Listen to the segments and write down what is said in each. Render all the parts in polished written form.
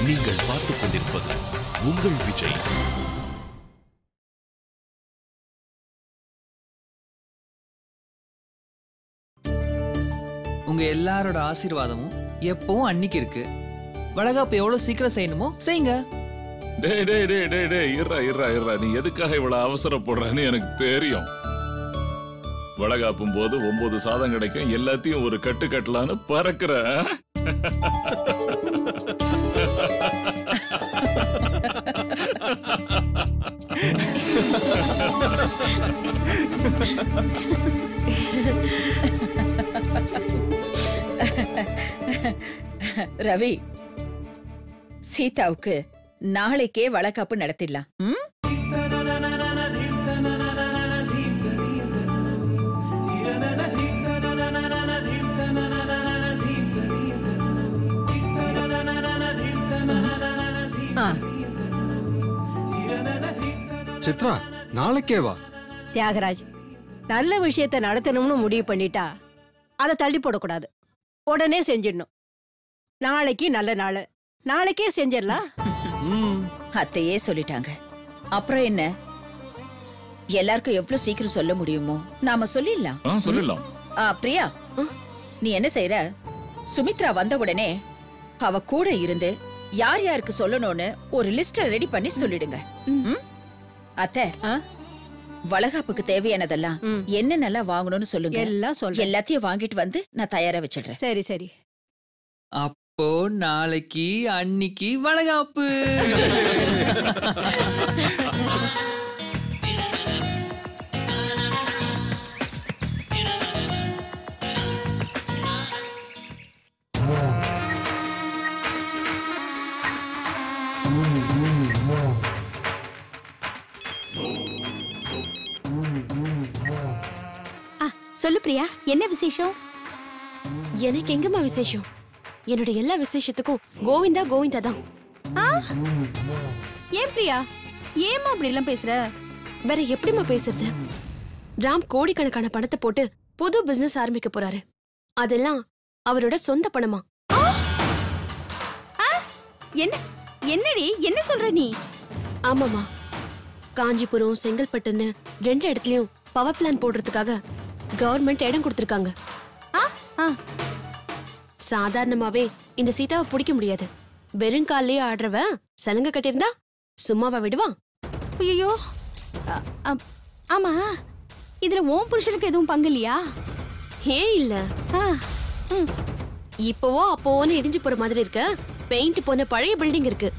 நீங்கள் பார்த்துக் கொண்டிருப்பது உங்கள் விஜய். உங்க எல்லாரோட ஆசீர்வாதமும் எப்பவும் அன்னைக்கு இருக்கு. வளகாப்பு எவ்வளவு சீக்கிரம் செய்யணுமோ செய்யுங்க. டேய் டேய் டேய் டேய் டேய் இருடா. நீ எதுக்காக இவ்வளவு அவசரப்படுறன்னு எனக்கு தெரியும். வளகாப்பும் போது 9 சாதம் கிடைக்கும், எல்லாத்தையும் ஒரு கட்டு கட்டலான்னு பறக்குற. ரவி, சீதாவுக்கு நாளைக்கே வளகாப்பு நடத்திடலாம். சித்ரா, நாளைக்கே வா. தியாகராஜ், நல்ல விஷயத்தை நடத்தணும்னு முடிவு பண்ணிட்டா அதை தள்ளி போடக்கூடாது, உடனே செஞ்சிடணும். நாளைக்கு நல்ல நாள், நாளைக்கே செஞ்சிடலாம். அத்தையே சொல்லிட்டாங்க, அப்புறம் என்ன? எல்லாருக்கும் எவ்வளவு சீக்கிரம் சொல்ல முடியுமோ நாம சொல்லிடலாம். சொல்லிடலாம். பிரியா, நீ என்ன செய்யற? சுமித்ரா வந்த உடனே அவ கூட இருந்து யார் யாருக்கு சொல்லணும்னு ஒரு லிஸ்ட ரெடி பண்ணி சொல்லிடுங்க. அத்தை, வளகாப்புக்கு தேவையானதெல்லாம் என்னென்னலாம் வாங்கணும்னு சொல்லுங்க. எல்லாத்தையும் வாங்கிட்டு வந்து நான் தயாரா வச்சிடுறேன். சரி சரி. அப்போ நாளைக்கு அன்னைக்கு வளகாப்பு. சொல்லு பிரியா, என்ன விசேஷம்? எனக்கு எங்கம்மா விசேஷம்? என்னோட எல்லா விசேஷத்துக்கும் கோவிந்தா கோவிந்தா தான். ஏன் பிரியா, ஏமா அப்படி எல்லாம் பேசுற? வேற எப்படிமா பேசுறது? ராம் கோடிக்கணக்கான பணத்தை போட்டு புது பிசினஸ் ஆரம்பிக்க போறாரு. அதெல்லாம் அவரோட சொந்த பணமா? என்னடி என்ன சொல்ற நீ? ஆமாமா, காஞ்சிபுரம் செங்கல்பட்டுன்னு 2 இடத்துலயும் பவர் பிளான் போடுறதுக்காக கவர்மெண்ட் இடம் கொடுத்திருக்காங்க. சாதாரணமாவே இந்த சீதாவை பிடிக்க முடியாது. வெறும் காலையே ஆடுறவ சலங்க கட்டியிருந்தா சும்மாவா விடுவான்? ஐயோ, ஆமா, இதுல உன் புருஷனுக்கு எதுவும் பங்கு இல்லையா? ஏன் இல்ல, இப்பவோ அப்போன்னு இடிஞ்சு போற மாதிரி இருக்க பெயிண்ட் போன பழைய பில்டிங் இருக்கு.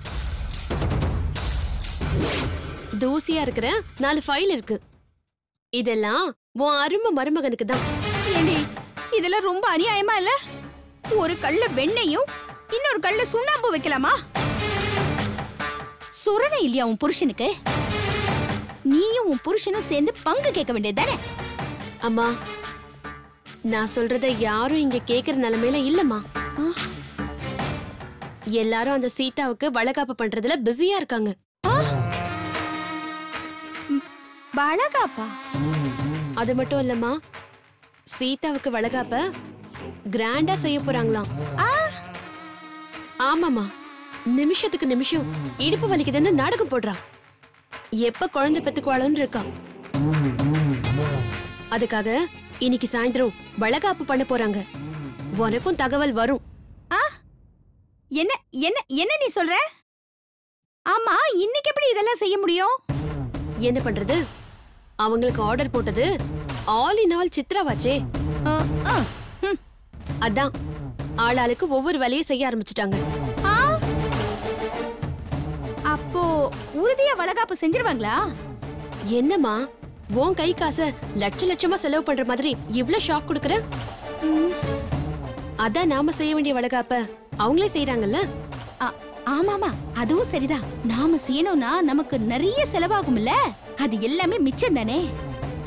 தூசியா இருக்கிற 4 ஃபைல் இருக்கு. இதெல்லாம் உன் அருமை மருமகனுக்கு தான். ஏண்டி, இதெல்லாம் ரொம்ப அநியாயமா இல்ல? ஒரு கல்ல வெண்ணையும் இன்னொரு கல்ல சுண்ணாம்பு வைக்கலாமா? சுரணை இல்லையா உன் புருஷனுக்கு? நீயும் உன் புருஷனும் சேர்ந்து பங்கு கேட்க வேண்டியதுதானே? அம்மா, நான் சொல்றத யாரும் இங்க கேக்குற நிலைமையில இல்லம்மா. எல்லாரும் அந்த சீதாவுக்கு வளகாப்பு பண்றதுல பிஸியா இருக்காங்க. வளகாப்பா? அது மட்டும் இல்லம்மா, சீதாவுக்கு வளகாப்ப கிராண்டா செய்ய போறாங்களாம். ஆமாமா, நிமிஷத்துக்கு நிமிஷம் இடுப்பு வலிக்குதுன்னு நாடகம் போடுறா. எப்ப குழந்தை பெத்துக்குவாளன்னு இருக்கா. அதுக்காக இன்னைக்கு சாயந்தரம் வளகாப்பு பண்ண போறாங்க. உனக்கும் தகவல் வரும். என்ன என்ன என்ன நீ சொல்ற? ஆமா, இன்னைக்கு எப்படி இதெல்லாம் செய்ய முடியும்? என்ன பண்றது, அவங்களுக்கு ஆர்டர் போட்டது ஆல் இன் ஆல் சித்ராவாச்சே. அதான் ஆளாளுக்கு ஒவ்வொரு வேலையை செய்ய ஆரம்பிச்சிட்டாங்க. அப்போ உறுதியா வளகாப்பு செஞ்சிருவாங்களா? என்னம்மா, உன் கை காசை லட்ச லட்சமா செலவு பண்ற மாதிரி இவ்ளோ ஷாக் கொடுக்கற? அதான் நாம செய்ய வேண்டிய வளகாப்ப அவங்களே செய்யறாங்கல்ல. ஆமாமா, அதுவும் சரிதான். நாம செய்யணும்னா நமக்கு நிறைய செலவாகும்ல, அது எல்லாமே மிச்சம் தானே.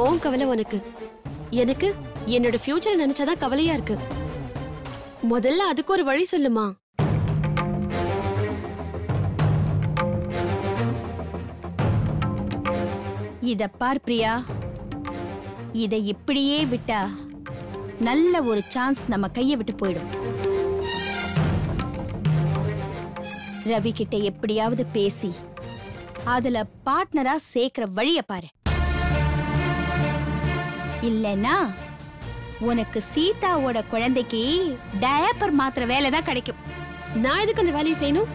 ஓன் கவலை உனக்கு, எனக்கு என்னோட ஃபியூச்சரை நினைச்சாதான் கவலையா இருக்கு. முதல்ல அதுக்கு ஒரு வழி சொல்லுமா. இத பார் பிரியா, இதை இப்படியே விட்டா நல்ல ஒரு சான்ஸ் நம்ம கையை விட்டு போயிடும். ரவி கிட்ட எப்படியாவது பேசி அதுல பார்ட்னரா சேர்க்கிற வழிய பாரு. இல்லனா உனக்கு சீதாவோட குழந்தைக்கு டயப்பர் மாத்திர வேலை தான் கிடைக்கும். நான் எதுக்கு அந்த வேலையை செய்யணும்?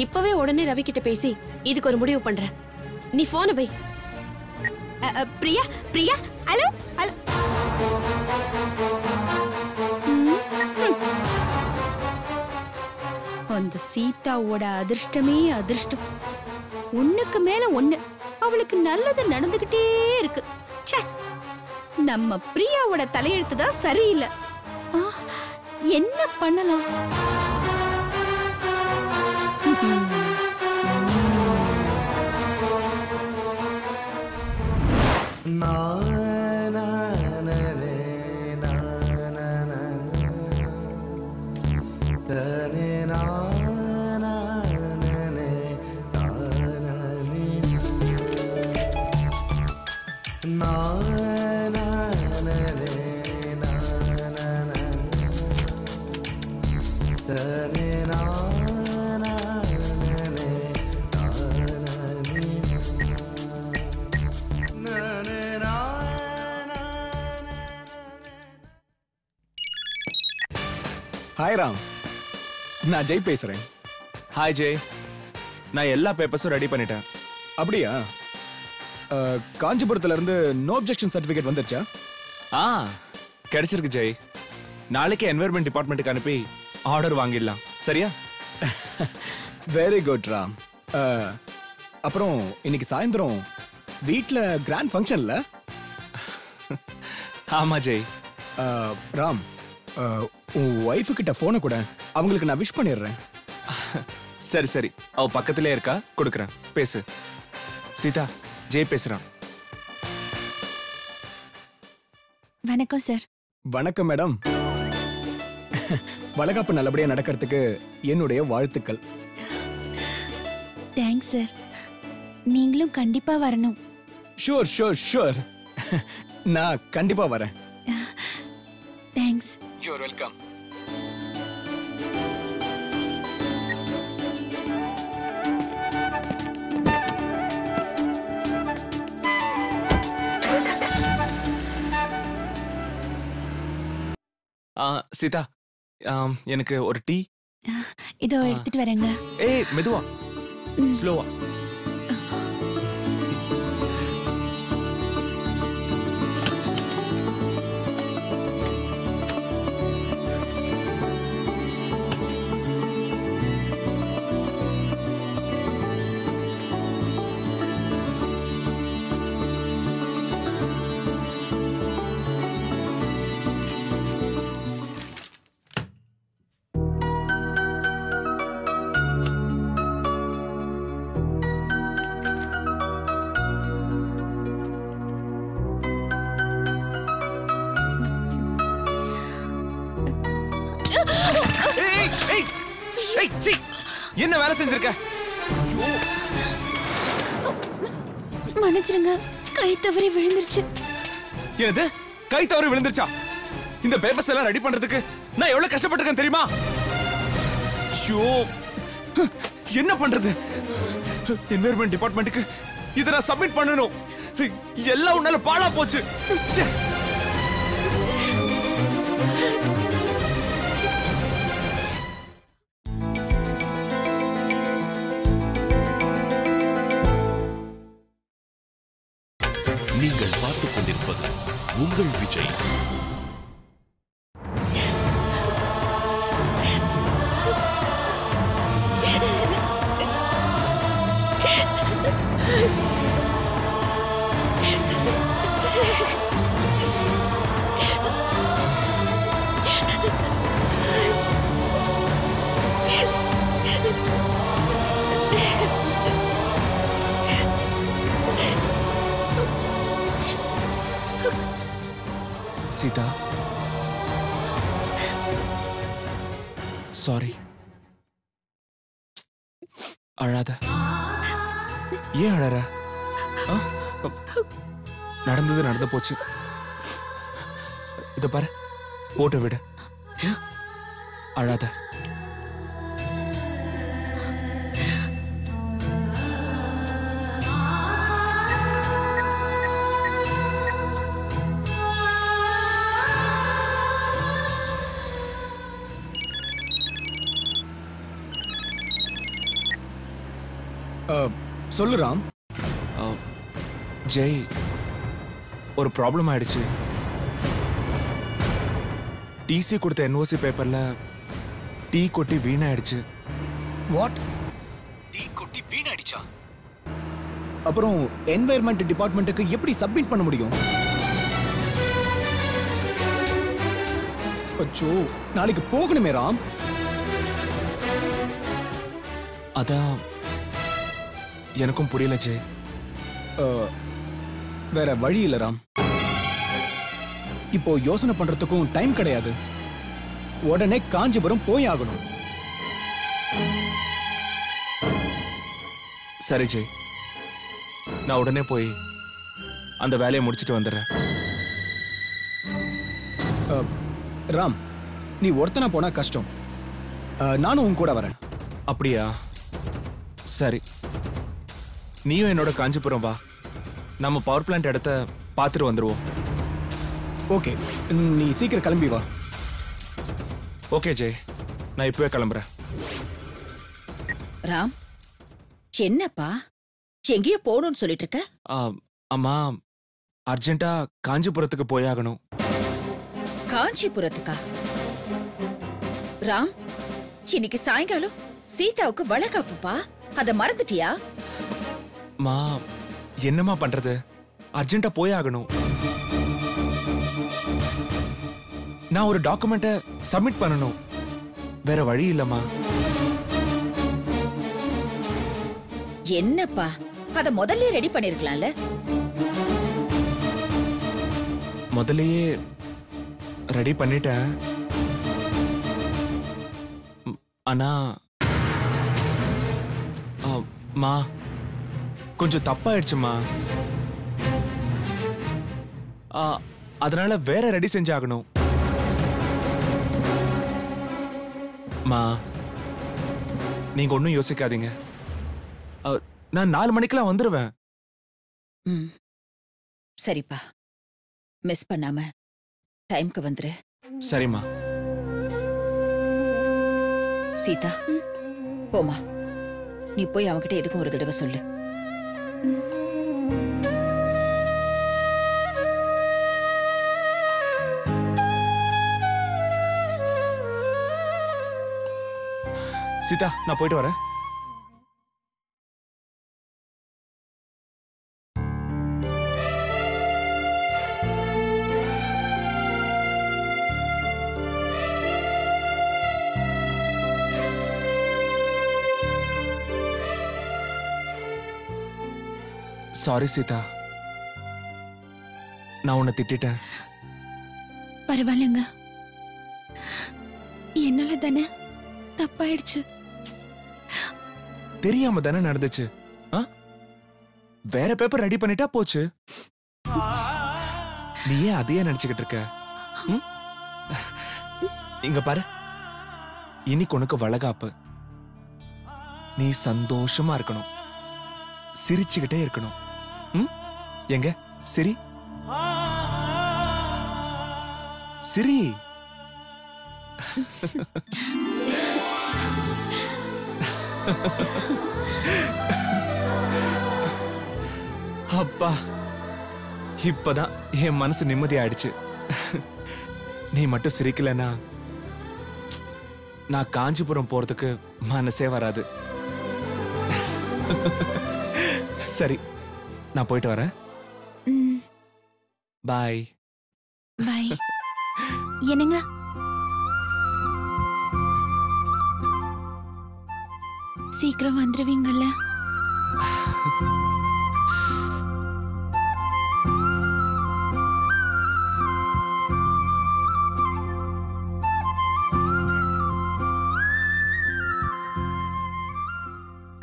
இப்பவே உடனே ரவி கிட்ட பேசி இதுக்கு ஒரு முடிவு பண்றேன். நீ போனை வை. Priya Priya, hello hello. அந்த சீதாவோட அதிர்ஷ்டமே அதிர்ஷ்டம். ஒண்ணுக்கு மேல ஒண்ணு அவளுக்கு நல்லது நடந்துகிட்டே இருக்கு. ச்சே, நம்ம பிரியாவோட தலையெழுத்து தான் சரியில்லை. என்ன பண்ணலாம்? ஹாய் ராம், நான் ஜெய் பேசுறேன். ஹாய் ஜெய், நான் எல்லா பேப்பர்ஸும் ரெடி பண்ணிட்டேன். அப்படியா? காஞ்சிபுரத்துல இருந்து நோ அப்ஜெக்ஷன் சர்டிபிகேட் வந்துருச்சா? கிடைச்சிருக்கு ஜெய். நாளைக்கு என்வைரன்மெண்ட் டிபார்ட்மெண்ட்டுக்கு அனுப்பி ஆர்டர் வாங்கிடலாம். சரியா? Very good Ram. அப்புறம் இன்னைக்கு சாயந்தரம் வீட்ல கிராண்ட் ஃபங்க்ஷன்ல? ஆமா ஜெய். ராம், உன் ஒய்ஃபு கிட்ட போனை கூட, அவங்களுக்கு நான் விஷ் பண்ணிடுறேன். சரி சரி, அவ பக்கத்திலே இருக்கா, கொடுக்குறேன், பேசு. சீதா, ஜெய் பேசுறான். வணக்கம் சார். வணக்கம் மேடம். வளகாப்பு நல்லபடியா நடக்கிறதுக்கு என்னுடைய வாழ்த்துக்கள். Thanks sir. நீங்களும் கண்டிப்பா வரணும். Sure sure sure. நான் கண்டிப்பா வரேன். Thanks. You are welcome. Sita, எனக்கு ஒரு டீ. இதோ எடுத்துட்டு வரேங்க. ஏய், மெதுவா, ஸ்லோவா. என்ன வேலை செஞ்சிருக்க? மன்னிச்சிருங்க, கை தவறி விழுந்துருச்சு. என்னது, கை தவறி விழுந்துருச்சா? இந்த பேப்பர்ஸ் எல்லாம் ரெடி பண்றதுக்கு நான் எவ்வளவு கஷ்டப்பட்டிருக்கேன் தெரியுமா? ஐயோ, என்ன பண்றது? என்வைரன்மெண்ட் டிபார்ட்மெண்ட்டுக்கு இதை நான் சப்மிட் பண்ணணும். எல்லாம் உன்னால பாழா போச்சு. நீங்கள் பார்த்துக் கொண்டிருப்பது உங்கள் விஜய். சீதா, சாரி. அழாத. ஏன் அழற? நடந்தது நடந்து போச்சு. இத பாரு, போட்டு விடு. அழாத. சொல்லு ராம். ஜெய், ஒரு ப்ராப்ளம் ஆயிடுச்சு. டிசி கொடுத்த என்ஓசி பேப்பர்ல டீ கொட்டி வீணாயிடுச்சு. வாட்? டீ கொட்டி வீணாயிடுச்சா? அப்புறம் என்வைரன்மெண்ட் டிபார்ட்மெண்ட்டுக்கு எப்படி சப்மிட் பண்ண முடியும்? அச்சோ, நாளைக்கு போகணுமே ராம். அதான் எனக்கும் புரியல ஜெய். வேற வழி இல்ல ராம். இப்போ யோசனை பண்றதுக்கும் டைம் கிடையாது. உடனே காஞ்சிபுரம் போய் ஆகணும். சரி ஜெய், நான் உடனே போய் அந்த வேலையை முடிச்சிட்டு வந்துடுறேன். ராம், நீ ஒருத்தனா போனா கஷ்டம். நானும் உன் கூட வரேன். அப்படியா? சரி, நீயும் என்னோட காஞ்சிபுரம் வா. நம்ம பவர் பிளான்ட் இடத்த பார்த்துட்டு வந்துருவோம். ஓகே, நீ சீக்கிரம் கிளம்பி வா. ஓகே ஜெய், நான் இப்பவே கிளம்புறேன். ராம், என்னப்பா எங்கேயோ போகணும்னு சொல்லிட்டு இருக்க? அம்மா, அர்ஜென்ட்டா காஞ்சிபுரத்துக்கு போயாகணும். காஞ்சிபுரத்துக்கா? ராம், இன்னைக்கு சாயங்காலம் சீதாவுக்கு வளகாப்புப்பா, அத மறந்துட்டியா? மா, என்னம்மா பண்றது? அர்ஜென்ட்டா போயாகணும். நான் ஒரு டாக்குமெண்ட்டை சப்மிட் பண்ணணும். வேற வழி இல்லம்மா. என்னப்பா, அத முதல்ல ரெடி பண்ணிருக்கலாம்ல? முதல்லயே ரெடி பண்ணிட்டேன். ஆனா மா, கொஞ்சம் தப்பாயிடுச்சுமா. அதனால வேற ரெடி செஞ்சாகணும். மா, நீங்க ஒன்னும் யோசிக்காதீங்க. நான் 4 மணிக்கெல்லாம் வந்துருவேன். சரிப்பா, மிஸ் பண்ணாம டைம்க்கு வந்துரு. சரிம்மா. சீதா, போமா. நீ போய் அவன்கிட்ட எதுக்கும் ஒரு தடவை சொல்லு. சீதா, நான் போயிட்டு வரேன். சாரி சீதா, நான் உன்னை திட்டிட்டேன். பரவாயில்லைங்க, என்னால தானே தப்பாயிடுச்சு. தெரியாம தானே நடந்துச்சு. வேற பேப்பர் ரெடி பண்ணிட்டா போச்சு. நீ ஏன் அதையே நினைச்சுக்கிட்டு இருக்க? இங்க பாரு, இன்னைக்கு உனக்கு வளகாப்பு. நீ சந்தோஷமா இருக்கணும், சிரிச்சுக்கிட்டே இருக்கணும். எங்க சிரி, சிரி. அப்பா, இப்பதான் என் மனசு நிம்மதி ஆயிடுச்சு. நீ மட்டும் சிரிக்கலனா நான் காஞ்சிபுரம் போறதுக்கு மனசே வராது. சரி, நான் போயிட்டு வரேன். பாய். பாய். என்னங்க, சீக்கிரம் வந்துருவீங்கல்ல?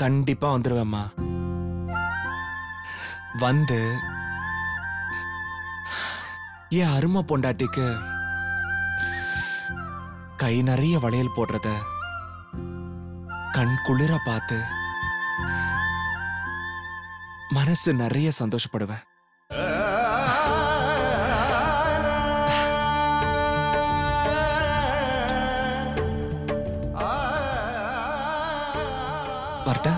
கண்டிப்பா வந்துருவேம்மா. வந்து என் அருமை பொண்டாட்டிக்கு கை நிறைய வளையல் போடுறத கண் குளிர பார்த்து மனசு நிறைய சந்தோஷப்படுவேன். வரட்டா?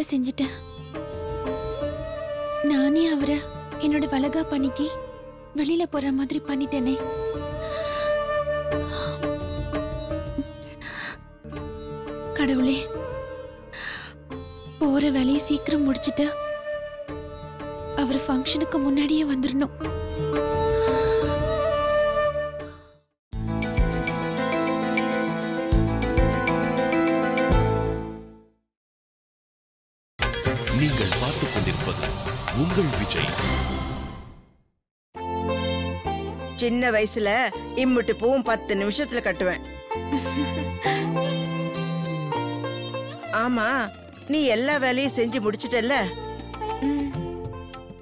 வேலை செஞ்சிட்டேன். நானே அவரை என்னோட வளகா பண்ணிக்கி வெளியில போற மாதிரி பண்ணிட்டேனே. கடவுளே, போற வேலையை சீக்கிரம் முடிச்சிட்டு அவர் ஃபங்க்ஷனுக்கு முன்னாடியே வந்துடணும். நீங்கள் பார்த்துக் கொண்டிருப்பது உங்கள் விஜய். சின்ன வயசுல இம்முட்டு பூவும் 10 நிமிஷத்துல கட்டுவேன். ஆமா, நீ எல்லா வேலையும் செஞ்சு முடிச்சிட்டல்ல?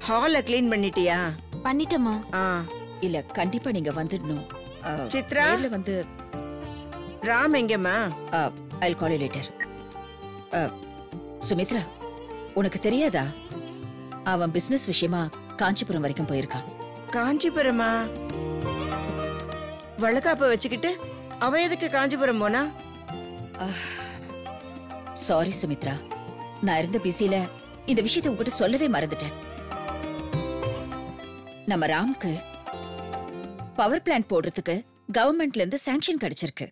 ஹால கிளீன் பண்ணிட்டியா? பண்ணிட்டமா. இல்ல, கண்டிப்பா நீங்க வந்துடணும். சித்ரா, நேர்ல வந்து ராம் எங்கம்மா? I'll call you later. Sumitra, உனக்கு தெரியாதா? அவன் பிசினஸ் விஷயமா காஞ்சிபுரம் வரைக்கும் போயிருக்கான். காஞ்சிபுரமா? வளகாப்ப வச்சுக்கிட்டு அவன் எதுக்கு காஞ்சிபுரம் போனா? சாரி சுமித்ரா, நான் இருந்த பிஸில இந்த விஷயத்தை உங்ககிட்ட சொல்லவே மறந்துட்டேன். நம்ம ராம்க்கு பவர் பிளான்ட் போடுறதுக்கு கவர்மெண்ட்ல இருந்து சாங்ஷன் கிடைச்சிருக்கு.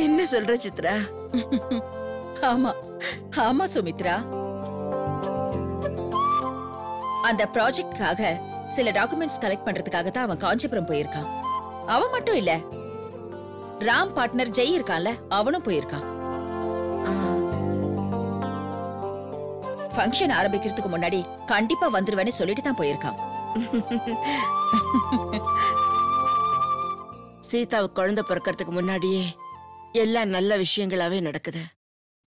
என்ன சொல்ற சித்ரா? ஆமா ஆமா சுமித்ரா, அந்த ப்ராஜெக்ட்காக சில டாக்குமெண்ட்ஸ் கலெக்ட் பண்றதுக்காக தான் அவன் காஞ்சிபுரம் போயிருக்கான். அவன் மட்டும் இல்ல, ராம் பார்ட்னர் ஜெய் இருக்கான்ல, அவனும் போயிருக்கான். ஃபங்க்ஷன் ஆரம்பிக்கிறதுக்கு முன்னாடி கண்டிப்பா வந்துருவேன்னு சொல்லிட்டு தான் போயிருக்கான். சீதாவுக்கு குழந்தை பிறக்கிறதுக்கு முன்னாடியே எல்லாம் நல்ல விஷயங்களாவே நடக்குது.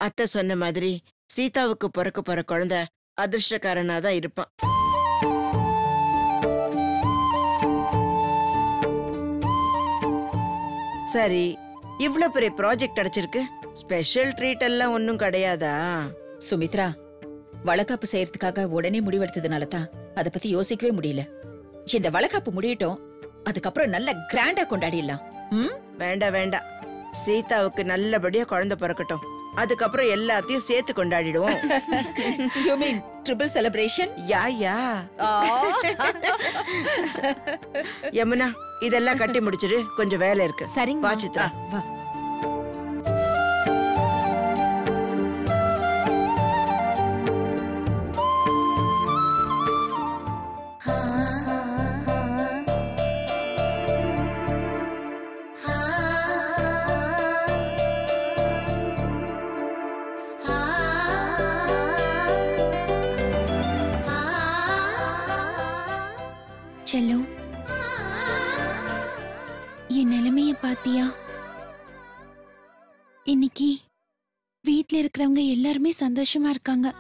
அத்தை சொன்ன மாதிரி சீதாவுக்கு பிறக்க போற குழந்தை அதிர்ஷ்டக்காரனாதான் இருப்பான். சரி, இவ்ளோ பெரிய ப்ராஜெக்ட் கிடைச்சிருக்கு, ஸ்பெஷல் ட்ரீட் எல்லாம் ஒன்னும் கிடையாதா? சுமித்ரா, வளகாப்பு செய்யறதுக்காக உடனே முடிவெடுத்ததுனால தான் அதை பத்தி யோசிக்கவே முடியல. இந்த வளகாப்பு முடியட்டும், அதுக்கப்புறம் நல்ல கிராண்டா கொண்டாடிடலாம். வேண்டாம் வேண்டாம், சீதாவுக்கு நல்லபடியா குழந்தை பிறக்கட்டும், அதுக்கப்புறம் எல்லாத்தையும் சேர்த்து கொண்டாடிடுவோம். You mean triple celebration? யா யா. யமுனா, இதெல்லாம் கட்டி முடிச்சிடு, கொஞ்சம் வேலை இருக்கு. சரிங்க. வா சித்ரா, வா. செல்லும், என் நிலைமைய பாத்தியா? இன்னைக்கு வீட்ல இருக்கிறவங்க எல்லாருமே சந்தோஷமா இருக்காங்க.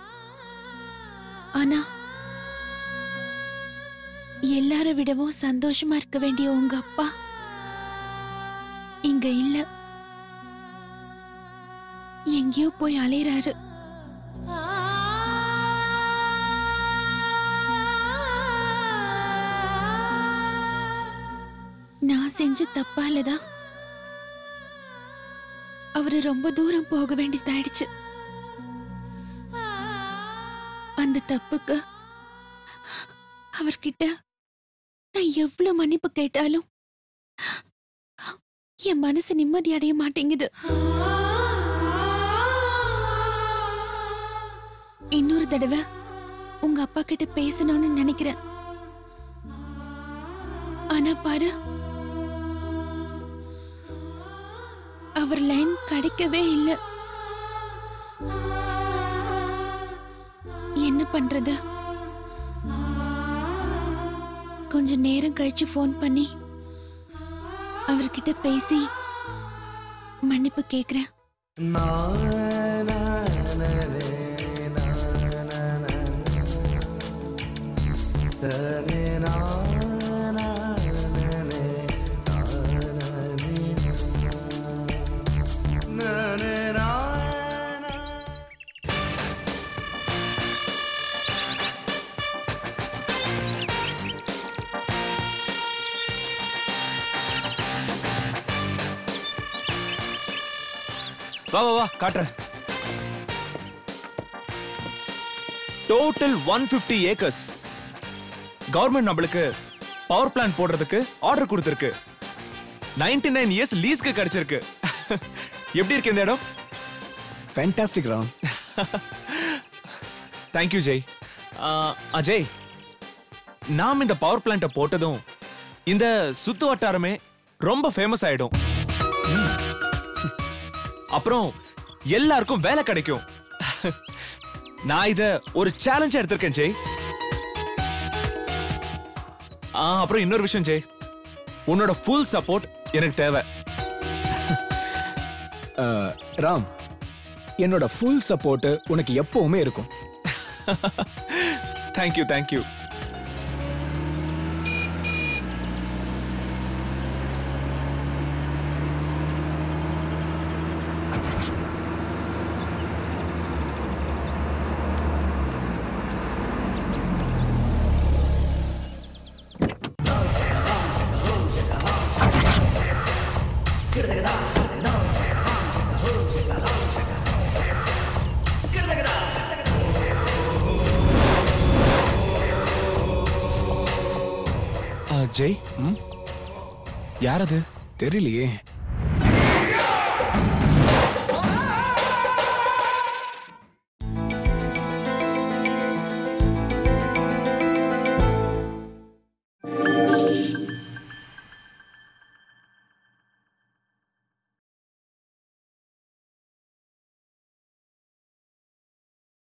ஆனா எல்லாரை விடவும் சந்தோஷமா இருக்க வேண்டிய உங்க அப்பா இங்க இல்ல, எங்கேயோ போய் அலையறாரு. நான் செஞ்ச தப்பாலதான் அவரு ரொம்ப தூரம் போக வேண்டியதாயிடுச்சு. அந்த தப்புக்கு அவர்கிட்ட நான் எவ்வளவு மன்னிப்பு கேட்டாலும் என் மனசு நிம்மதி அடைய மாட்டேங்குது. இன்னொரு தடவை உங்க அப்பா கிட்ட பேசணும்னு நினைக்கிறேன். ஆனா பாரு, அவர் லைன் கிடைக்கவே இல்லை. என்ன பண்றது? கொஞ்ச நேரம் கழிச்சு போன் பண்ணி அவர்கிட்ட பேசி மன்னிப்பு கேக்குறேன். வா வா வா காட்டுறேன். Total 150 acres. கவர்மெண்ட் நம்மளுக்கு பவர் பிளான்ட் போடுறதுக்கு ஆர்டர் கொடுத்திருக்கு. 99 இயர்ஸ் லீஸ்க்கு கிடைச்சிருக்கு. எப்படி இருக்கு இந்த இடம்? ஃபேண்டாஸ்டிக் ராம். தேங்க்யூ ஜெய். அஜய், நாம் இந்த பவர் பிளான்ட்டை போட்டதும் இந்த சுத்து வட்டாரமே ரொம்ப ஃபேமஸ் ஆயிடும். அப்புறம் எல்லாருக்கும் வேலை கிடைக்கும். நான் இத ஒரு சேலஞ்சா எடுத்திருக்கேன் ஜெய். அப்புறம் இன்னொரு விஷயம் ஜெய், உன்னோட ஃபுல் சப்போர்ட் எனக்கு தேவை. ராம், என்னோட ஃபுல் சப்போர்ட் உனக்கு எப்பவுமே இருக்கும். Thank you thank you. ஜெய், யார் அது? தெரியலையே.